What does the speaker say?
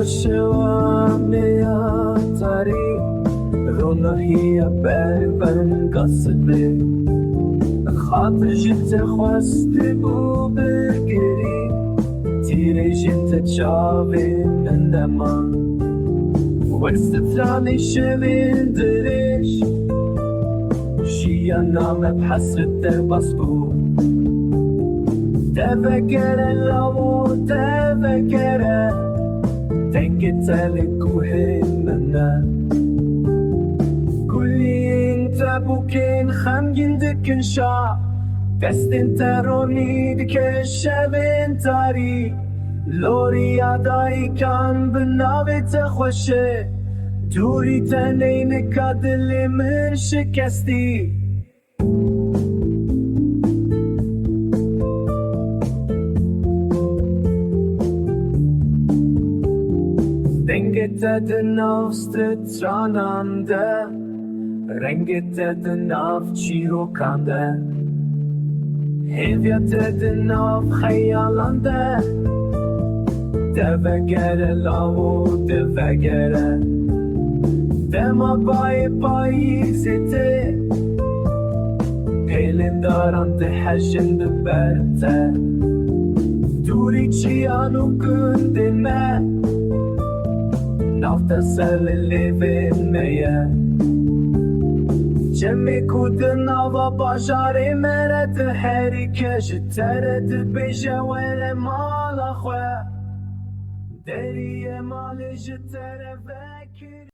شوامية طريق رونا هي بربن قصبي خاطر جيت خواست بو برقري تيري جيت تشافي من دمان واستفراني شمين دريش شيانا مبحسرت بصبو تفكر لو تفكر تنكت لك وهمنا كلي انت بوكين خمجين دكن شا بس انت روني دك شبين تاري لوري عداي كان بنابي تخوشه دوري تنينك عدلي من شكستي Renget den avstøtranande Renget den av kirokande Hevjet den av khayalande Devegere lavo devegere Dema bay zite Pelindarante hajjen beberte Duri chianu gündeme نغتسل اللي بالمياه جمي كودنا وبشاري مرت حركة جترت بجوال مال أخوة داري مال جتر فاكر